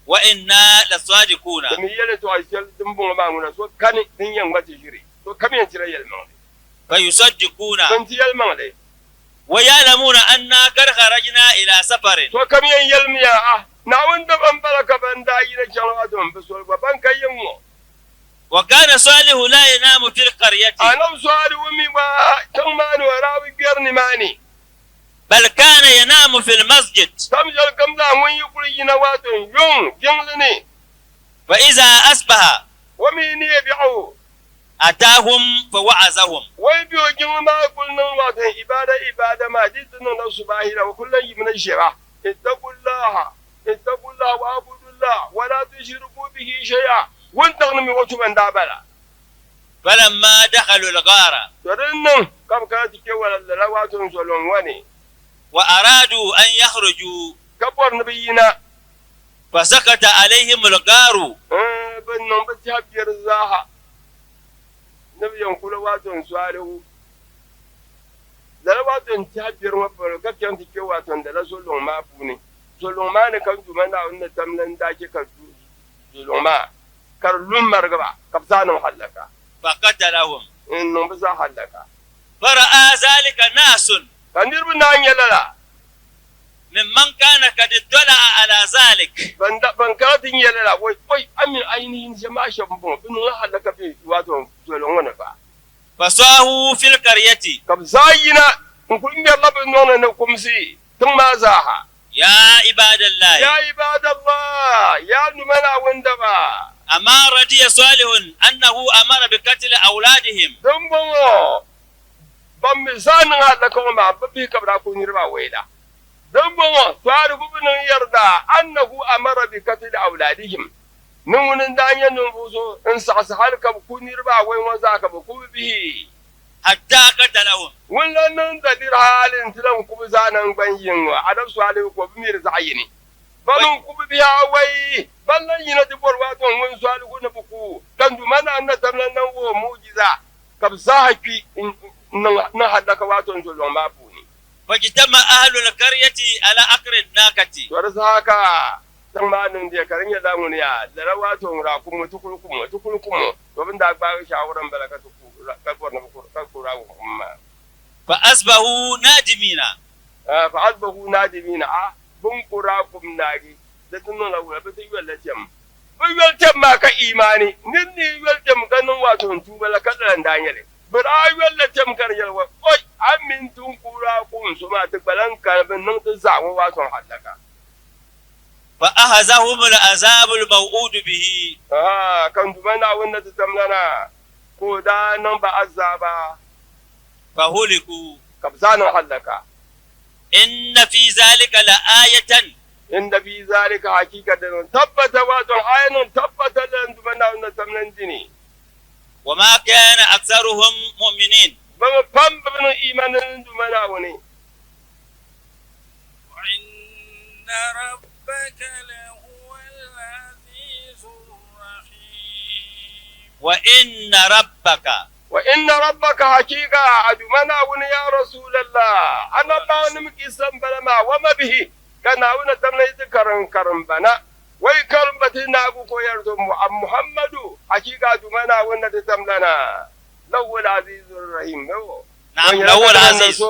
وإنا لصادقون da mi yele to aisel dimbun ma nguna so kan din yan mata shiri to kam yan tira yelman فيصدقون ban ti yelman dai ويعلمون أننا قد خرجنا إلى سفر to kam yan yelmiya na wanda ban baraka ban da yi da kan wato ban so ban kai yin mu وكان صالح لا ينام في القرية أنا سؤال ومي ما تماني وراوي بيرني ماني بل كان ينام في المسجد تمجل كم لا وين يقول ينوات يوم جنزني فإذا أصبح ومي نيبيعو أتاهم فوعظهم ويبيو جن ما قلنا وات إبادة ما جدنا لو سباهي وكل من الشرع اتقوا الله وعبدوا الله ولا تشركوا به شيئا وانتغنمي وشبن دابلا فلما دخلوا الغار ترنن كم كانت كولا اللوات سلون واني وأرادوا أن يخرجوا كبر نبينا فسكت عليهم الغار بنن بتحبير الزاها نبي ينقل واتون سؤاله واتون تحبير مبر كان تكي واتون دلا سلون ما بوني سلون ما نكان جمانا ون تملن داكي سلون ما كرلوم مرغبا كبسانو حلقا فقتلهم إنهم بسا حلقا فرأى ذلك ناس كان يربنا أن يللا ممن كان قد اطلع على ذلك بنكاتين يللا وي أمين أينين جماعة شبابون بنو حلقا في واتون سلون ونفا فصاحوا في القرية كبساينا نقول يلا بنونا نقومسي ثم زاها يا عباد الله يا عباد الله يا نمنا وندبا أما رضي صالح أنه أمر بقتل أولادهم دمبو بمسان هذا كما ببي كبر كون يربا ويدا دمبو صالح بن يرضى أنه أمر بقتل أولادهم نون دانيا نبوسو إن سحسحالك بكون يربا وين وزاك بكون به حتى قتلهم ولا ننتظر حال تلهم كبزانا بنين عدم سؤالي كوبمير زعيني بلون كوبيها وي بلن ينتبور واتون وين سؤالي كنا بكو كان دمنا أن تملنا هو موجزة كبزاها كي نحدك واتون سلوان مابوني فاجتمع أهل القرية على أقر الناقة ورساكا tsammanin da karin ya damu ne ya da rawatun rakumu tukulukumu domin da ba shawaran balaka kabuwar na kakura kuma فأصبحوا نادمين فأصبحوا نادمين بن قراكم ناجي da tunan laura ba ta yi wallatem bai wallatem ma ka imani nin ni wallatem ganin wato tubala kadaran danyale bara wallatem kar yalwa oi amin tun qurakum su ma ta balan kalbin nan ta zawo wato halaka فأخذهم العذاب الموعود به kan dumana wanda ta tamlana ko da nan ba azaba فهلكوا kabzanin halaka إن في ذلك لآية inda fi zalika hakikatan tabbata wato ayanin tabbata da dumana wanda tamlan dini وما كان أكثرهم مؤمنين ba fam bin imanin dumana wani وإن ربك لهو العزيز الرحيم وإن ربك wa inna rabbaka hakika adumana wani ya rasulullah annaba wani muke san balama wa mabihi kana wani tamnai karan bana wai karin batin na abu koyar to muhammadu hakika adumana wanda ta tamlana له العزيز الرحيم نعم له العزيز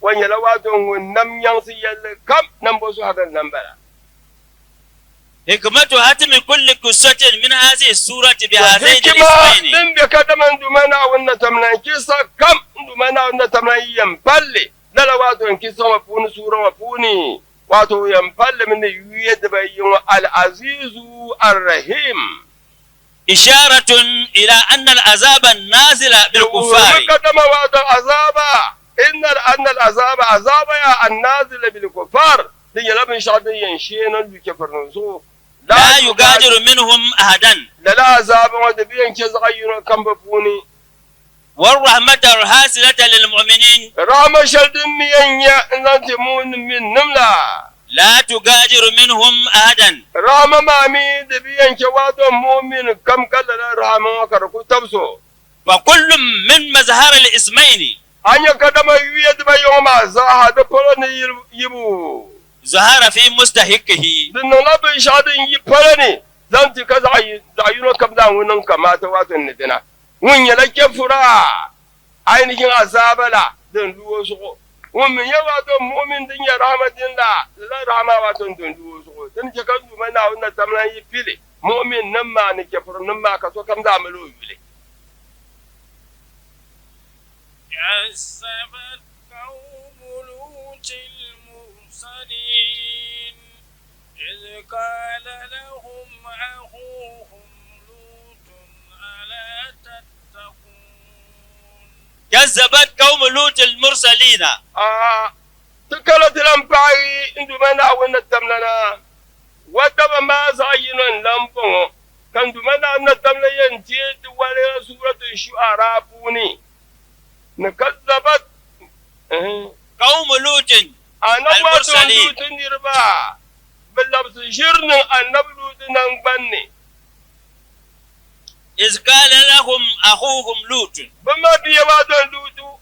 وان يلواتون نم ينسي كم نمبوسو هذا النمبر حكمة هتم كل قصة من هذه السورة بهذين الاسمين من بكتمن دمنا ونتمنا كيسا كم دمنا ونتمنا ينبلي للواتون كيسا وفون سورة وفوني واتو ينبلي من يويد بيون العزيز الرحيم إشارة إلى أن العذاب النازل بالكفار كتما واتو عذابا أن العذاب عذاب يا النازل بالكفار ليلبن شعبي ينشينا بكفرنسو لا يغادر منهم أحدا لا عذاب ودبيان كزغير كم بفوني والرحمة الحاصلة للمؤمنين رحمة شدم ينيا نتمون من نملا لا تغادر منهم أحدا رحمة مامي دبيان كواتو مؤمن كم كلا رحمة وكركو تبسو فكل من مظهر الاسمين أن يقدم يويد بيوم زاهد بلني يبو ظهر في مستحقه دنا نبي شادين يبلني زانتي كزعينو كم داونن كما تواتن ندنا وين يلك فرا ainihin azaba la don duwo su ومن يواتو مؤمن دنيا رحمة الله لا رحمة واتون دون duwo su dan ke kan duma na wannan tamlan yi fili mu'min nan ma ne ke furun nan ma ka so kam da amalo fili كذبت قوم لوط المرسلين إذ قال لهم أخوهم لوط ألا تتقون كذبت قوم لوط المرسلين تكلت الأنباء عندما نعون التملنا وتم ما زينا لامبو كان دمنا أن التملنا ينتهي ولا سورة الشعراء بوني نكذبت قوم لوط المرسلين لوط نربا باللبس جرن النبي لوط نبني إذ قال لهم أخوهم لوط بما بيوادن لوط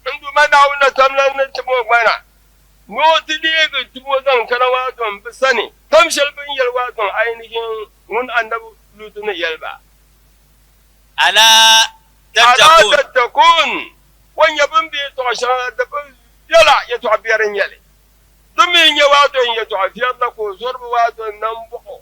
عندما نعون التملنا نتمونا موت ديك تبوزن كرواتهم بسني تمشي البن يلواتهم عينهم من النبي لوط يلبا ألا تتكون وان يبن بيتوشا دبن يلا يتعبيرن يلي دمين يواتون يتعبير لكو زرب واتون نمبقو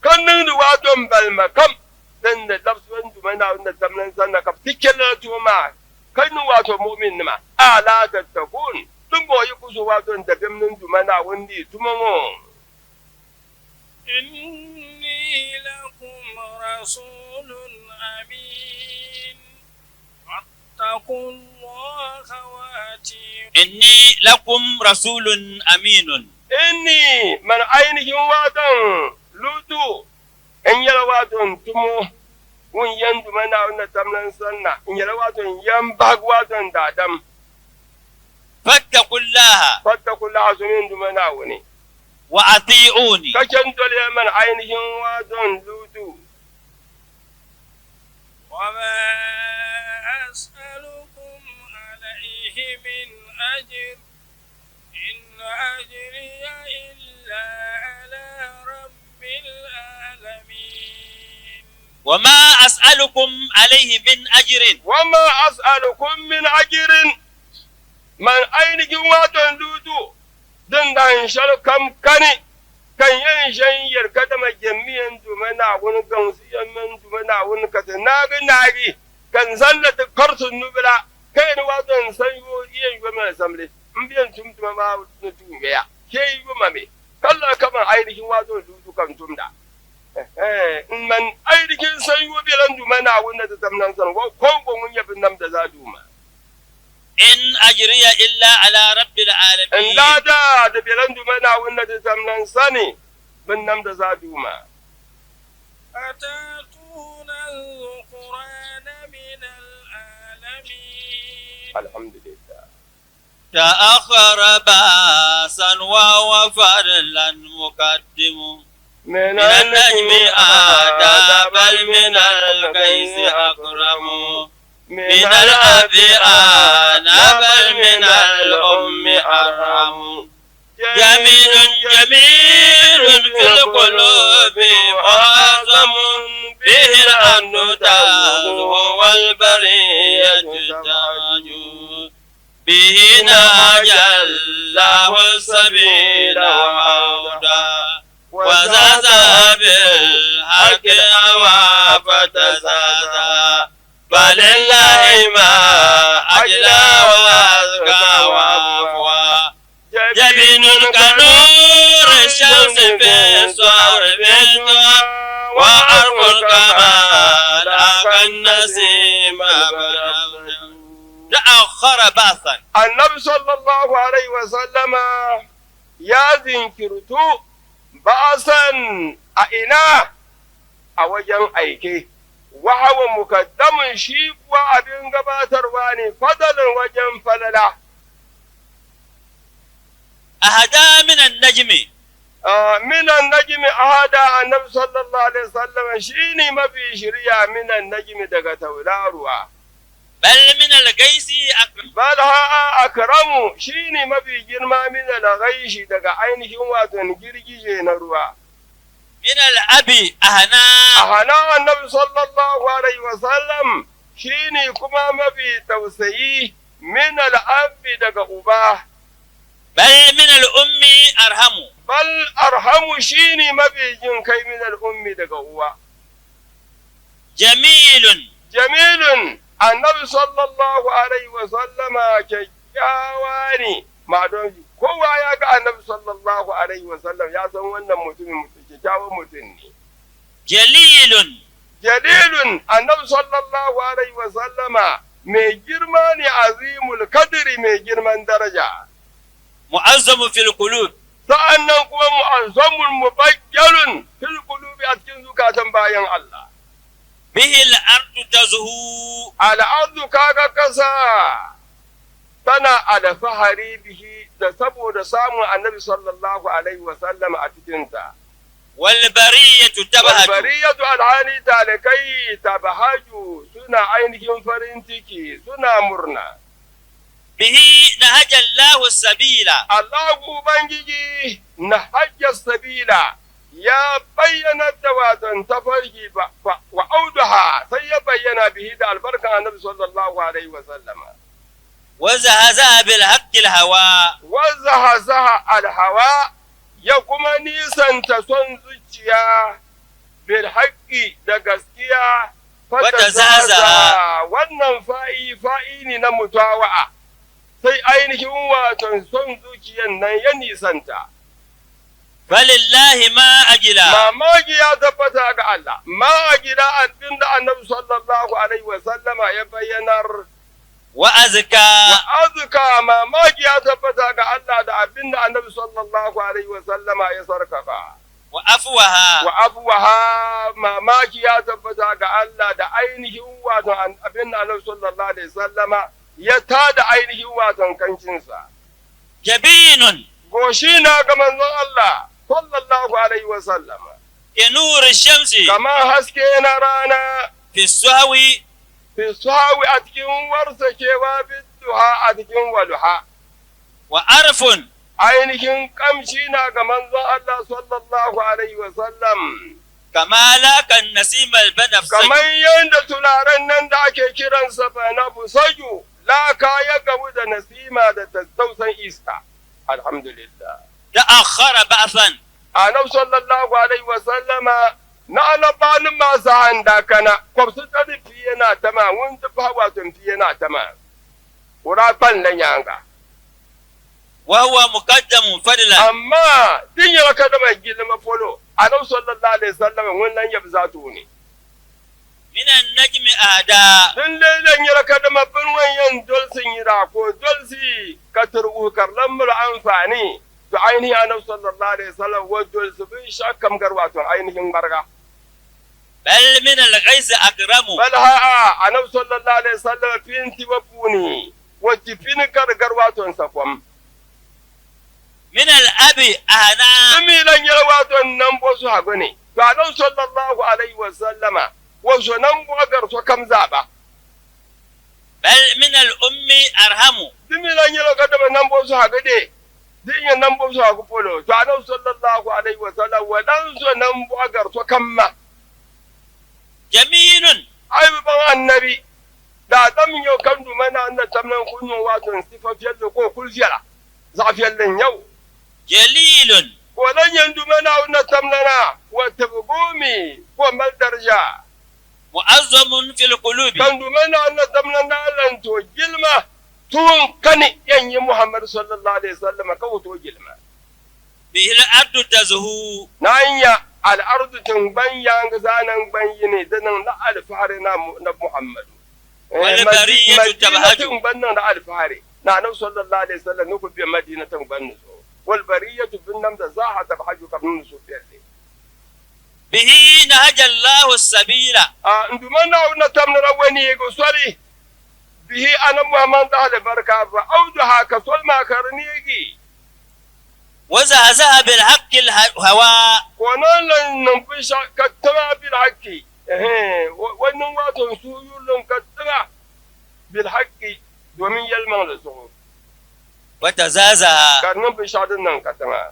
كنن واتون بالمكم دن لبس وانتو منا وانت تمنن سنة كب تكلتو ما كنن واتون مؤمن ما ألا تتكون دمو يكسو واتون دبمن منا واندي تممون إني لكم رسول أمين فاتقوا الله وأطيعون إني لكم رسول أمين إني من عينه واتن لوتو إن يلواتن تمو وين يندو منا ون تملن سنة إن يلواتن ينبغ واتن دادم فاتقوا الله سمين دو منا وني وأطيعوني كشن دولي من عينه واتن لوتو وما أسألكم عليه من أجر إن أجري إلا على رب العالمين وما أسألكم عليه من أجر من أجر من عينه واتن لوتو دن شل كم كني كان ينشن يركدم جميعا دمنا ونقنصيا من دمنا ونكتناغي كان زلت قرص النبلا كان واتن سيو يجمع سملي مبين تمتم ما نتوميا كي يمامي كلا كما عينه واتن لوتو كان تمدا من عينه سيو بلان دمنا ونتتمنان سن وكون من يبنم دزادوما إن أجري إلا على رب العالمين إن لا دا دبيلان دوما وإن تتمنى سني بنم دزادوما أتاتون الذكران من العالمين الحمد لله تأخر باسا وهو فضلا مقدم من النجم آدى بل من القيس أكرم من الأب آنا بل من الأم أرحم جميل في القلوب معظم به الأمن هو البرية يتتاج به نهج الله السبيل وعودا وزاد بالحق هوى فتزادا فلله ما أجلى وأزكى وأقوى جبين كنور الشمس في الصور بالدعاء وأرض الكمال أخى النسيم تأخر بعثا. النبي صلى الله عليه وسلم يا ذكرتو بعثا أئنا أوجن أيكي وهو مقدم شيك وأبن قباتر واني فضل وجن فللا أهدى من النجم من النجم أهدى النبي صلى الله عليه وسلم شيني ما في شريعة من النجم دقا تولاروا بل من القيس بل ها أكرم شيني ما في جرما من الغيش دقا عينه واتن جرجي نروا من الأب أهنا النبي صلى الله عليه وسلم شيني كما ما في توسعي من الأب دقا أباه بل من الأم أرحم بل أرحم شيني ما في جنكي من الأم دقا أباه جميل النبي صلى الله عليه وسلم كجاواني ما دون kowa ya ga annabi sallallahu alaihi wasallam ya san wannan mutumin kyakkyawan mutum ne jalilun annabi sallallahu alaihi wasallama mai girma ne azimul kadri mai girman daraja mu'azzamu fil qulub sa'annan kuma mu'azzamul mubajjalun fil qulubi a cikin zukatan bayan Allah bihi al-ardu tazhu al-ardu kaga kasa tana alfahari bihi da saboda samun annabi sallallahu alaihi wasallam a cikinta. Walbariyatu tabahaju. Walbariyatu alhali talikai tabahaju suna ainihin farin ciki suna murna. Bihi nahaja Allahu sabila. Allahu Ubangiji nahaja sabila ya bayyana da watan tafarki wa auduha sai ya bayyana bihi da albarkan annabi sallallahu alaihi wasallam. وزهزها بالحق الهواء وزهزها الهواء يقوم نيسان تصن زجيا بالحق دغسكيا وتزهزها wannan fa'i ne na mutawa'a sai ainihin watan son zuciyan nan ya nisanta falillahi ma ajila mamaki ya tabbata ga Allah ma ajila abinda annabi sallallahu alaihi wa sallama ya bayyanar wa'azika mamaki ya tabbata ga Allah da abinda annabi sallallahu alaihi wa sallama ya sarkaka wa afwaha mamaki ya tabbata ga Allah da ainihin wato abinda annabi sallallahu alaihi wa sallama ya tada ainihin wato kancinsa jabinun goshi na ga manzon Allah sallallahu alaihi wa sallama nur shamsi kama haske na rana fi suhawi a cikin warsakewa bidduha a cikin waluha wa arfun ainihin kamshi na ga manzon Allah sallallahu alaihi wa sallam kama lakan nasimal banafsaju kamar yadda turaren nan da ake kiransa banafsaju laka ya gamu da nasima da tattausan iska alhamdulillah ta'akhkhara ba'than annabi sallallahu alaihi wa sallama na alabalin masu handa kana kwamsu tsarifi yana tama wun tafi hawa tumfi yana tama wurafan nan yanga wa huwa muqaddamun fadlan amma din ya ka da mai gilma folo annabi sallallahu alaihi wasallam wannan yabi zato ne minan najmi ada din dan ya ka da mabin wayan dolsin yira ko dolsi ka turbu karlan mul amfani to ainihin annabi sallallahu alaihi wasallam wa dolsi bin shakkam garwato ainihin barga بل من الغيث أكرم بل ها أنا صلى الله عليه وسلم فين تبوني وتفين كرجرواتون سقوم من الأب أنا سمي لن يرواتون نمبوسو هغني فأنا صلى الله عليه وسلم وشو نمبو أجر كم زابا بل من الأم أرحم سمي لن يرواتون نمبوسو هغني دين نمبوسو هغبولو فأنا صلى الله عليه وسلم ولنسو نمبو أجر كم جميل أي بابا النبي da dam yo kan du mana na tamnan kunyo wato sifa fiyalle ko kulfiyala za fiyalle yau جليل ولن يندو منا ونتمننا وتبقومي ومال درجة معظم في القلوب كان دمنا ونتمننا لن توجلما تون كني يعني محمد صلى الله عليه وسلم كو توجلما به الأرض تزهو نايا الأرض تنبن يانغزانا بنيني دنن لا الفهرنا محمد والبرية تبهج تنبن لا الفهري نحن صلى الله عليه وسلم نكو في مدينة تنبن والبرية بالنم زاحة تبهج كبنون سوفيا به نهج الله السبيل ndumana una tamnara wani yego sori bihi ana muhammad ahli barka fa awdaha ka solma karnigi وزهزها بالحق الهواء konon lan nan fisha ka tama bil haqqi wannan wato su yullun ka tama bil haqqi domin yalman da su وتزازها karnan fisha din nan ka tama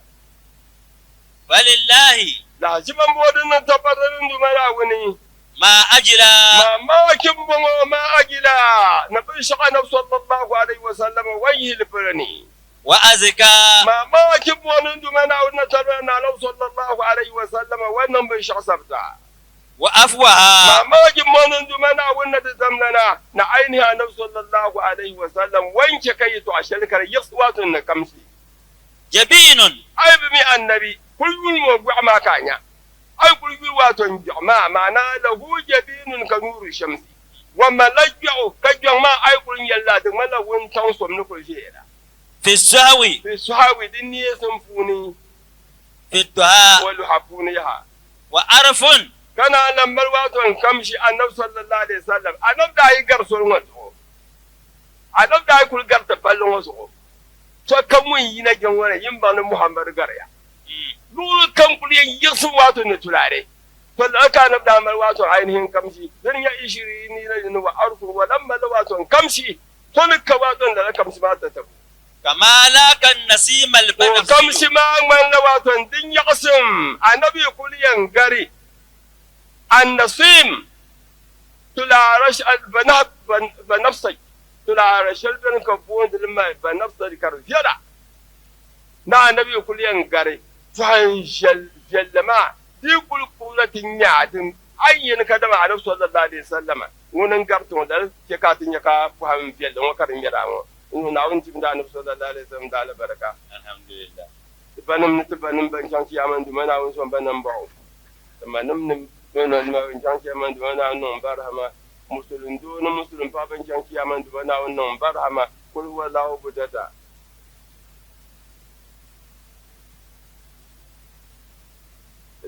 ولله la jiban bodin nan tabbatar ndumana wani ما أجرى ما كبوا ما أجلا نبي شقنا صلى الله عليه وسلم وجه الفرني وأزكى ما كبوا ندمنا ونترنا لو صلى الله عليه وسلم ونبي شقصبتا وأفوها ما كبوا ندمنا ونتزمنا نعينها نبي صلى الله عليه وسلم وين شكيت عشان يصوات النكمسي جبين أي بمي النبي كل موضوع ما كان أي كل واتن جماعة معنا له جبين كنور الشمس وما لجعوا كجماعة أي كل يلا دملا وين تنصب نقول شيء في السهو في السحاوي دنيا سنفوني في الدعاء ولحفونيها وعرف كان لما الواتن كمشي النبي صلى الله عليه وسلم أنا بدأ يقرصون وسقو أنا بدأ يقول قرط بلون وسقو فكمون ينجون ينبان محمد قريا لول كم كل يسوع تنتلاري فالأكان بدأ ملواتو عينهم كمشي دنيا إشريني لأنه وعرف ولما لواتو كمشي تلك واتو لأ كمشي ما تتبو كما لاك النسيم البنفسي وكمشي ما من لواتو دنيا قسم النبي كل ينقري النسيم تلارش بنفسك تلارش البنكفون لما بنفسك كرفيرا نا النبي كل ينقري فان جلما في كل قولة نعد أين كدما على صلى الله عليه وسلم وننقرتون دل كاتين يكا فهم في الله وكرم يرامو ونعون تبدا نبي صلى الله عليه وسلم دال بركة الحمد لله تبنم بنشان كيامن دمنا ونسون بنم بعو تبنم بنشان كيامن دمنا ونم برهما مسلم دون مسلم بنشان كيامن دمنا ونم برهما كل هو الله بدتا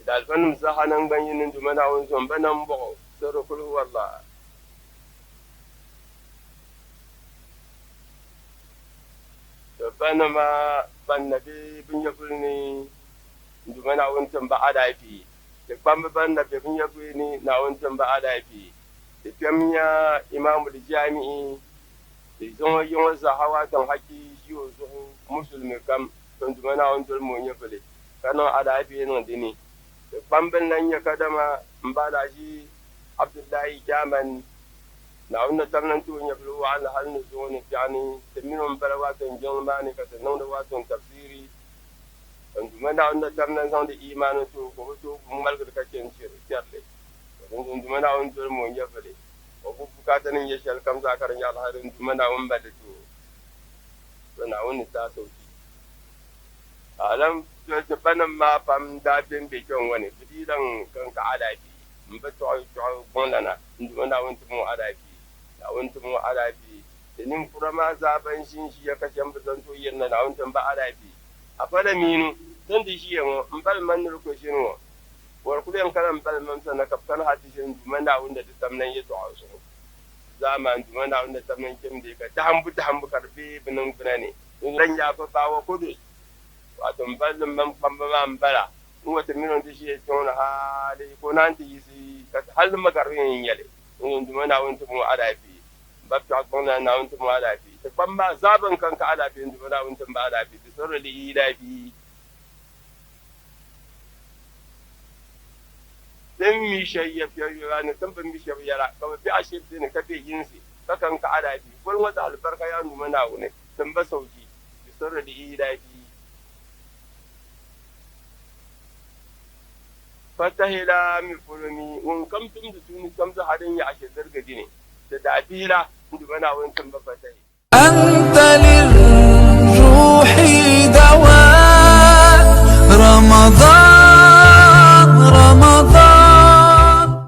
dalfan sahanan banyin dumana won son banan bo soro kul walla to banama bannabi bin yafuni dumana won tan ba adafi de bamba bannabi bin yafuni na won tan ba adafi de tamya imamu da jami'i de zon yon zahawa tan haki yiwo zo musulmi kam ton dumana won tol mo nyafale kana adafi non dini bambin nan ya kadama mbada shi abdullahi jaman na wannan tarnan tuwon ya filo an hal ne zo ne yani taminun barawa kan jama ne ka tanan da wato tafsiri dan duma na wannan tarnan san da imanin to ko to mal ga kake cirle dan duma na wannan tur mu ya fale ko bukatan ya shal kam zakaran ya alharin duma na wannan bada to na wannan ta sauki alam to banan ma fam da bin be kon wani bidiran kan ka adabi mba to gonana nduma wonto mo adabi na wonto mo adabi denin kurama zaban shin shi ya kashe mbudan to yenna na wonto ba adabi afala minu dan di shi yamo mbal man ko shino war kulen kan mbal man sana kaptan hadishin nduma na wonda da tamnan yato aso zaman nduma na wonda tamnan kemde ka ta hambu karbe binan bunane ran ya fa bawo kudu wato mballin man kwamba mbala wata minon da shi ya tona hali ko nan ti yi ka hal magarin yale duma na wonto mo adafi babta ko na wonto mo adafi ta kwamba zaban kanka adafi duma na wonto ba adafi bi sorri idafi dan mi shayya fi yana tamban mi shayya ka bi ashir din ka be yinsi kakan ka adabi kun wata albarka ya numa na wune sun ba sauki bi sirri da ilahi fatahila mi fulumi un kam tum da tuni kam za hadin ya ashe zargaji ne da dafila ndu mana wun tun ba fatahi